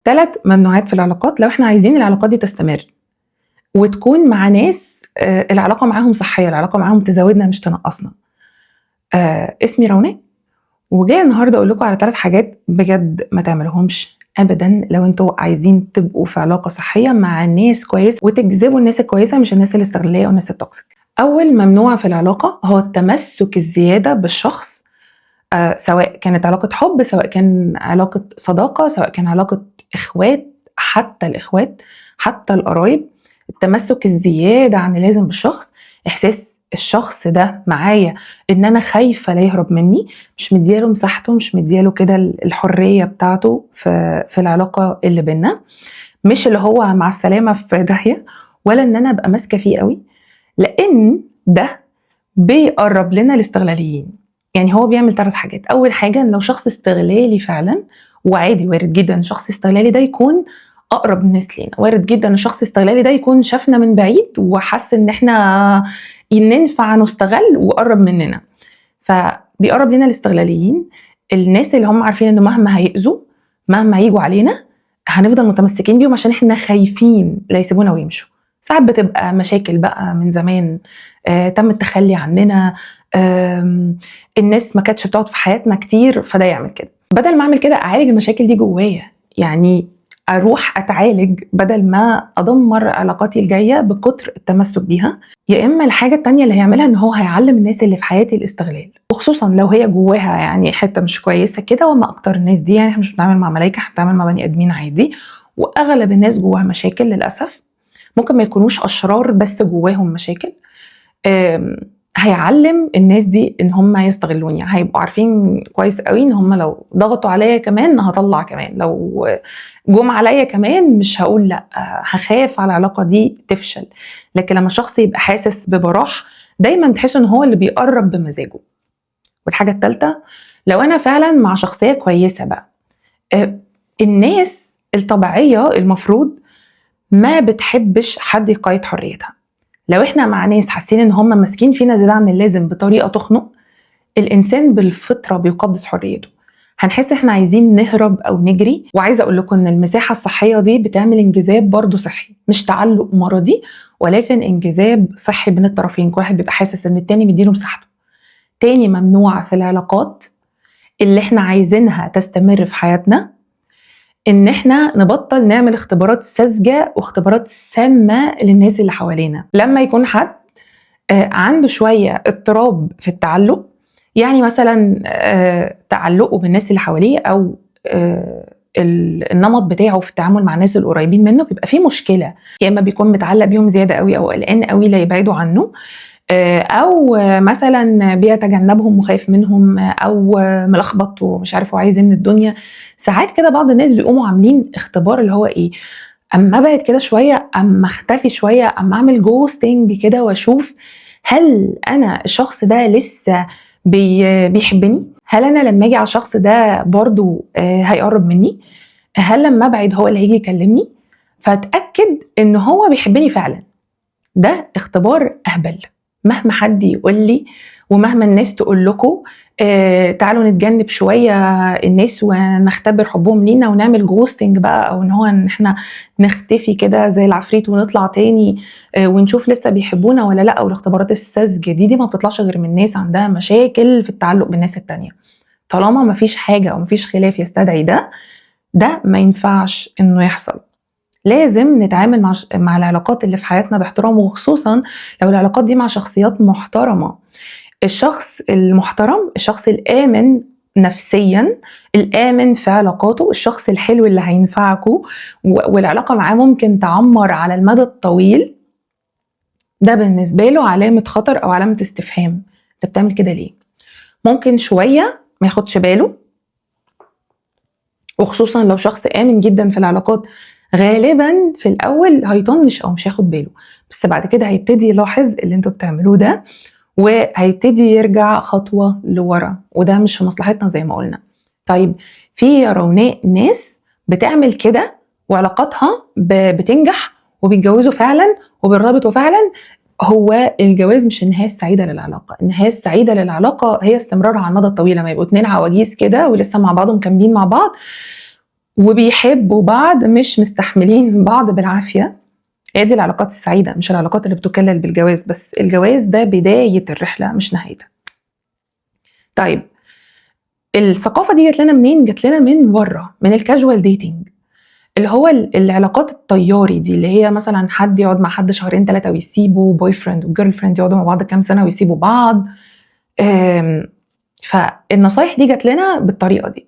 3 ممنوعات في العلاقات لو إحنا عايزين العلاقات دي تستمر، وتكون مع ناس العلاقة معاهم صحية، العلاقة معاهم تزودنا مش تنقصنا. اسمي رونق، وجاية النهارده أقول لكم على 3 حاجات بجد ما تعملوهمش أبدًا لو أنتم عايزين تبقوا في علاقة صحية مع ناس كويسة وتجذبوا الناس الكويسة مش الناس الاستغلالية أو الناس التوكسيك. أول ممنوع في العلاقة هو التمسك الزيادة بالشخص، سواء كانت علاقة حب، سواء كان علاقة صداقة، سواء كان علاقة إخوات، حتى الإخوات، حتى القرايب. التمسك الزيادة عن اللازم بالشخص، إحساس الشخص ده معايا إن أنا خايفة لا يهرب مني، مش مدياله مساحته، مش مدياله كده الحرية بتاعته في العلاقة اللي بينا، مش اللي هو مع السلامة في داهية، ولا إن أنا أبقى ماسكة فيه قوي، لأن ده بيقرب لنا الاستغلاليين. يعني هو بيعمل 3 حاجات. أول حاجة إن لو شخص استغلالي فعلا، وعادي وارد جدا إن شخص استغلالي ده يكون أقرب الناس لينا، وارد جدا إن الشخص الاستغلالي ده يكون شافنا من بعيد وحس إن إحنا ننفع نستغل وقرب مننا، فبيقرب لنا الاستغلاليين، الناس اللي هم عارفين إنه مهما هيأذوا، مهما هيجوا علينا، هنفضل متمسكين بيهم عشان إحنا خايفين لا يسيبونا ويمشوا. ساعات بتبقى مشاكل بقى من زمان، تم التخلي عننا، الناس ما كانتش بتقعد في حياتنا كتير، فده يعمل كده. بدل ما اعمل كده اعالج المشاكل دي جوايا، يعني اروح اتعالج بدل ما ادمر علاقاتي الجايه بكتر التمسك بيها. يا اما الحاجه التانية اللي هيعملها ان هو هيعلم الناس اللي في حياتي الاستغلال، وخصوصا لو هي جواها يعني حته مش كويسه كده. وما اكتر الناس دي، يعني احنا مش بنتعامل مع ملائكه، احنا بنتعامل مع بني ادمين عادي، واغلب الناس جواها مشاكل للاسف. ممكن ما يكونوش اشرار بس جواهم مشاكل. هيعلم الناس دي ان هم يستغلوني، هيبقوا عارفين كويس قوي ان هم لو ضغطوا عليا كمان هطلع كمان، لو جم عليا كمان مش هقول لا، هخاف على العلاقه دي تفشل. لكن لما شخص يبقى حاسس ببراح، دايما تحس ان هو اللي بيقرب بمزاجه. والحاجه الثالثه، لو انا فعلا مع شخصيه كويسه بقى، الناس الطبيعيه المفروض ما بتحبش حد يقيد حريتها. لو احنا مع ناس حاسين ان هم ماسكين فينا زياده عن اللازم بطريقه تخنق، الانسان بالفطره بيقدس حريته، هنحس احنا عايزين نهرب او نجري. وعايزه اقول لكم ان المساحه الصحيه دي بتعمل انجذاب برضو صحي، مش تعلق مرضي، ولكن انجذاب صحي بين الطرفين، كل واحد بيبقى حاسس ان التاني مديله مساحته. تاني ممنوع في العلاقات اللي احنا عايزينها تستمر في حياتنا، ان احنا نبطل نعمل اختبارات ساذجه واختبارات سامه للناس اللي حوالينا. لما يكون حد عنده شويه اضطراب في التعلق، يعني مثلا تعلقه بالناس اللي حواليه، او النمط بتاعه في التعامل مع الناس القريبين منه بيبقى فيه مشكله، يا اما بيكون متعلق بيهم زياده قوي او قلقان قوي لا يبعدوا عنه، او مثلا بيتجنبهم وخايف منهم، او ملخبط ومش عارف هو عايز ايه من الدنيا. ساعات كده بعض الناس بيقوموا عاملين اختبار اللي هو ايه، اما ابعد كده شويه، اما اختفي شويه، اما اعمل جوستنج كده واشوف هل انا الشخص ده لسه بيحبني، هل انا لما اجي على الشخص ده برضو هيقرب مني، هل لما ابعد هو اللي هيجي يكلمني، فاتاكد ان هو بيحبني فعلا. ده اختبار اهبل، مهما حد يقول لي ومهما الناس تقول لكم تعالوا نتجنب شويه الناس ونختبر حبهم لينا ونعمل جوستنج بقى، او ان هو ان احنا نختفي كده زي العفريت ونطلع تاني ونشوف لسه بيحبونا ولا لا. والاختبارات الساذجه دي ما بتطلعش غير من ناس عندها مشاكل في التعلق بالناس التانيه. طالما ما فيش حاجه او ما فيش خلاف يستدعي ده ما ينفعش انه يحصل. لازم نتعامل مع العلاقات اللي في حياتنا باحترام، وخصوصا لو العلاقات دي مع شخصيات محترمة. الشخص المحترم، الشخص الآمن نفسيا، الآمن في علاقاته، الشخص الحلو اللي هينفعكوا والعلاقة معاه ممكن تعمر على المدى الطويل، ده بالنسبة له علامة خطر أو علامة استفهام. انت بتعمل كده ليه؟ ممكن شوية ما ياخدش باله، وخصوصا لو شخص آمن جدا في العلاقات غالبا في الأول هيطنش أو مش هياخد باله، بس بعد كده هيبتدي يلاحظ اللي انتوا بتعملوه ده، وهيبتدي يرجع خطوة لورا، وده مش في مصلحتنا زي ما قلنا. طيب في يا روناء ناس بتعمل كده وعلاقاتها بتنجح وبيتجوزوا فعلا وبيرتبطوا فعلا. هو الجواز مش النهاية السعيدة للعلاقة، النهاية السعيدة للعلاقة هي استمرارها على المدى الطويل، لما يبقوا 2 عواجيز كده ولسه مع بعض ومكملين مع بعض وبيحبوا بعض، مش مستحملين بعض بالعافية. هي دي العلاقات السعيدة، مش العلاقات اللي بتكلل بالجواز بس. الجواز ده بداية الرحلة مش نهايتها. طيب الثقافة دي جات لنا منين؟ جات لنا من بره، من الكاجوال ديتنج، اللي هو العلاقات الطياري دي، اللي هي مثلا حد يقعد مع حد شهرين 3 ويسيبوا، بوي فريند وجيرل فريند يقعدوا مع بعض كام سنة ويسيبوا بعض. فالنصايح دي جات لنا بالطريقة دي.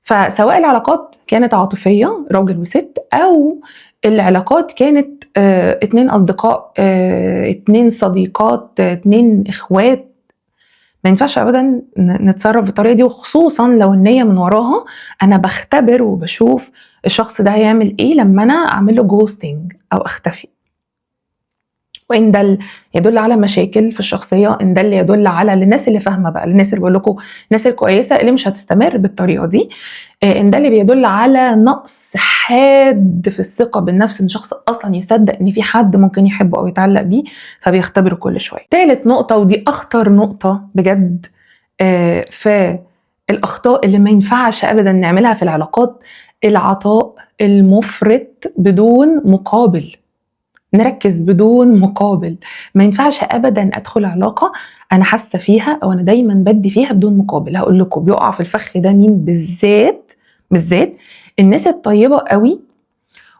فسواء العلاقات كانت عاطفية راجل وست، أو العلاقات كانت اتنين أصدقاء، اتنين صديقات، اتنين إخوات، ما ينفعش أبدا نتصرف بالطريقة دي. وخصوصا لو النية من وراها أنا بختبر وبشوف الشخص ده هيعمل إيه لما أنا أعمل له جوستنج أو أختفي. وإن ده يدل على مشاكل في الشخصية، إن ده اللي يدل على للناس اللي فاهمة بقى، للناس اللي بقول لكم الناس الكويسة اللي مش هتستمر بالطريقة دي، إن ده اللي بيدل على نقص حاد في الثقة بالنفس، إن شخص أصلا يصدق إن في حد ممكن يحبه أو يتعلق بيه فبيختبره كل شوية. ثالث نقطة، ودي أخطر نقطة بجد في الأخطاء اللي ما ينفعش أبدا نعملها في العلاقات: العطاء المفرط بدون مقابل. نركز بدون مقابل. ما ينفعش ابدا ادخل علاقه انا حاسه فيها او انا دايما بدي فيها بدون مقابل. هقول لكم بيقع في الفخ ده مين بالذات؟ بالذات الناس الطيبه قوي،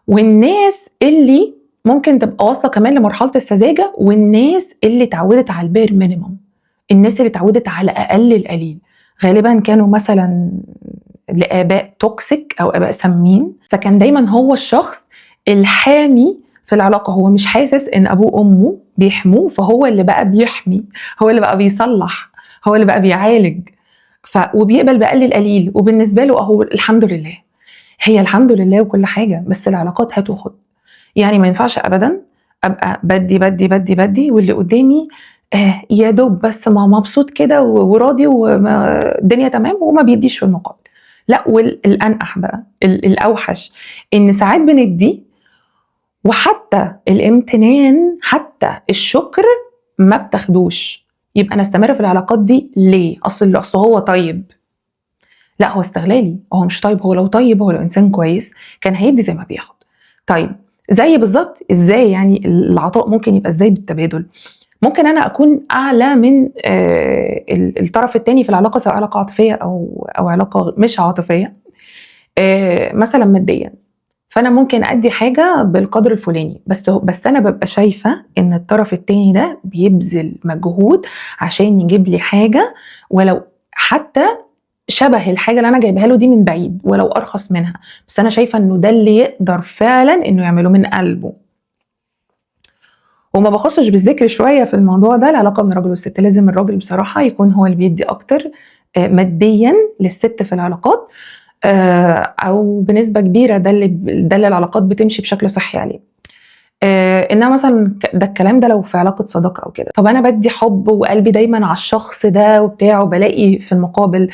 والناس اللي ممكن تبقى واصله كمان لمرحله السذاجه، والناس اللي اتعودت على البير مينيمم، الناس اللي اتعودت على اقل القليل. غالبا كانوا مثلا لآباء توكسيك او اباء سامين، فكان دايما هو الشخص الحامي في العلاقة. هو مش حاسس ان ابوه وامه بيحموه، فهو اللي بقى بيحمي، هو اللي بقى بيصلح، هو اللي بقى بيعالج، وبيقبل بأقل القليل. وبالنسبة له اهو الحمد لله، هي الحمد لله وكل حاجة، بس العلاقات هات وخد. يعني ما ينفعش ابدا ابقى بدي بدي بدي بدي واللي قدامي يا دوب بس ما مبسوط كده وراضي والدنيا تمام وما بيديش في المقابل. لا، والانقح بقى الاوحش ان ساعات بندي وحتى الامتنان حتى الشكر ما بتاخدوش. يبقى انا استمر في العلاقات دي ليه؟ اصل هو طيب. لا، هو استغلالي، هو مش طيب. هو لو طيب، هو لو انسان كويس كان هيدي زي ما بياخد. طيب زي بالظبط ازاي يعني العطاء ممكن يبقى ازاي بالتبادل؟ ممكن انا اكون اعلى من الطرف الثاني في العلاقه، سواء علاقه عاطفيه او علاقه مش عاطفيه، مثلا ماديا. فانا ممكن ادي حاجه بالقدر الفلاني، بس انا ببقى شايفه ان الطرف التاني ده بيبذل مجهود عشان يجيب لي حاجه، ولو حتى شبه الحاجه اللي انا جايبها له دي من بعيد، ولو ارخص منها، بس انا شايفه انه ده اللي يقدر فعلا انه يعمله من قلبه. وما بخصش بالذكر شويه في الموضوع ده العلاقه بين الراجل والست. لازم الراجل بصراحه يكون هو اللي بيدي اكتر ماديا للست في العلاقات، او بنسبه كبيره. ده اللي العلاقات بتمشي بشكل صحي عليه. انما مثلا ده الكلام ده لو في علاقه صداقه او كده. طب انا بدي حب وقلبي دايما على الشخص ده وبتاعه، بلاقي في المقابل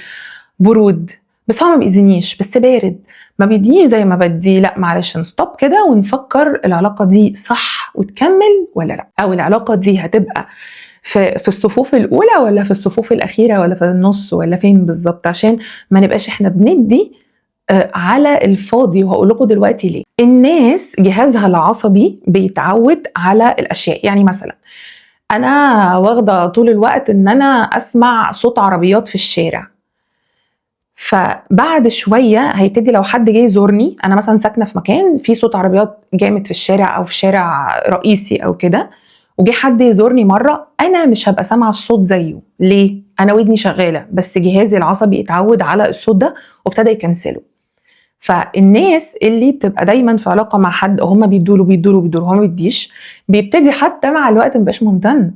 برود، بس هو ما بيأذينيش، بس بارد، ما بيدينيش زي ما بدي. لا معلش، نستوب كده ونفكر العلاقه دي صح وتكمل ولا لا، او العلاقه دي هتبقى في الصفوف الاولى ولا في الصفوف الاخيره ولا في النص ولا فين بالظبط، عشان ما نبقاش احنا بندي على الفاضي. وهقول لكم دلوقتي ليه. الناس جهازها العصبي بيتعود على الاشياء. يعني مثلا انا واخده طول الوقت ان انا اسمع صوت عربيات في الشارع، فبعد شويه هيبتدي لو حد جاي يزورني، انا مثلا ساكنه في مكان فيه صوت عربيات جامد في الشارع او في شارع رئيسي او كده، وجي حد يزورني مره، انا مش هبقى سامعه الصوت زيه. ليه؟ انا ودني شغاله بس جهازي العصبي اتعود على الصوت ده وابتدى يكنسله. فالناس اللي بتبقى دايما في علاقه مع حد هم بيدوا له هو ما بيديش، بيبتدي حتى مع الوقت مبقاش ممتن.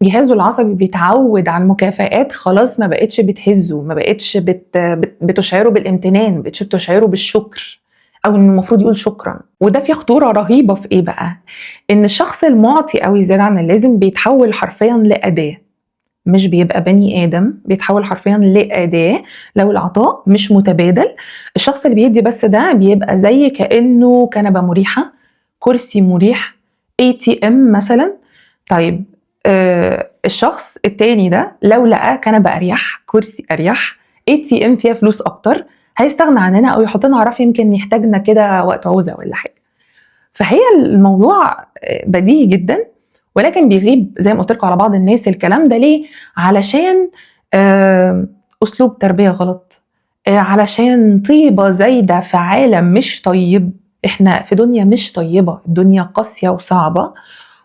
جهازه العصبي بيتعود على المكافآت، خلاص ما بقتش بتهزه، ما بقتش بتشعره بالامتنان، ما بقتش بتشعره بالشكر، او ان المفروض يقول شكرا. وده فيه خطوره رهيبه في ايه بقى؟ ان الشخص المعطي قوي زياده عن اللازم بيتحول حرفيا لاداه، مش بيبقى بني آدم، بيتحول حرفيا لأداة. لو العطاء مش متبادل، الشخص اللي بيدي بس ده بيبقى زي كأنه كنبة مريحة، كرسي مريح، ATM مثلا. طيب الشخص التاني ده لو لقى كنبة أريح، كرسي أريح، ATM فيها فلوس أكتر، هيستغنى عننا او يحطنا على رف يمكن يحتاجنا كده وقت عوزه ولا حاجه. فهي الموضوع بديهي جدا، ولكن بيغيب زي ما قلت لكم على بعض الناس الكلام ده. ليه؟ علشان اسلوب تربيه غلط، علشان طيبه زايده في عالم مش طيب. احنا في دنيا مش طيبه، الدنيا قاسيه وصعبه،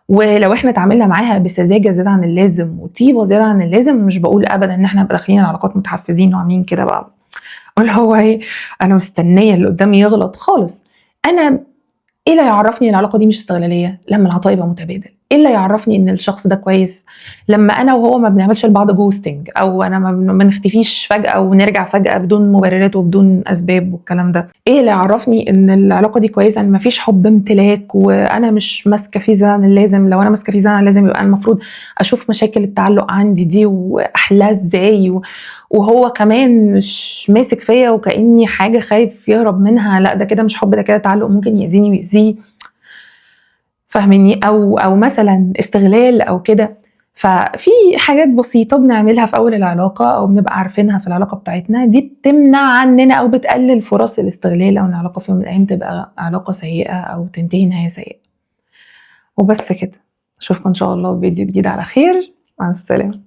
ولو احنا اتعاملنا معاها بسذاجه زياده عن اللازم وطيبه زياده عن اللازم، مش بقول ابدا ان احنا نبقى داخلين علاقات متحفزين وعاملين كده بقى اللي هو ايه، انا مستنيه اللي قدامي يغلط خالص. انا ايه اللي يعرفني العلاقه دي مش استغلاليه؟ لما العطاء يبقى متبادل. ايه اللي يعرفني ان الشخص ده كويس؟ لما انا وهو ما بنعملش لبعض جوستنج، او انا ما نختفيش فجاه ونرجع فجاه بدون مبررات وبدون اسباب والكلام ده. ايه اللي يعرفني ان العلاقه دي كويسه؟ ان مفيش حب امتلاك وانا مش ماسكه فيه زي اللازم. لو انا ماسكه فيه زي اللازم يبقى المفروض اشوف مشاكل التعلق عندي دي واحلها ازاي، وهو كمان مش ماسك فيا وكاني حاجه خايف يهرب منها. لا، ده كده مش حب، ده كده تعلق ممكن يأذيني ويأذيه. فاهميني؟ او مثلا استغلال او كده. ففي حاجات بسيطة بنعملها في أول العلاقة أو بنبقى عارفينها في العلاقة بتاعتنا، دي بتمنع عننا أو بتقلل فرص الاستغلال، أو العلاقة في يوم من الأيام تبقى علاقة سيئة أو تنتهي نهاية سيئة. وبس كده. أشوفكم إن شاء الله في فيديو جديد على خير. مع السلامة.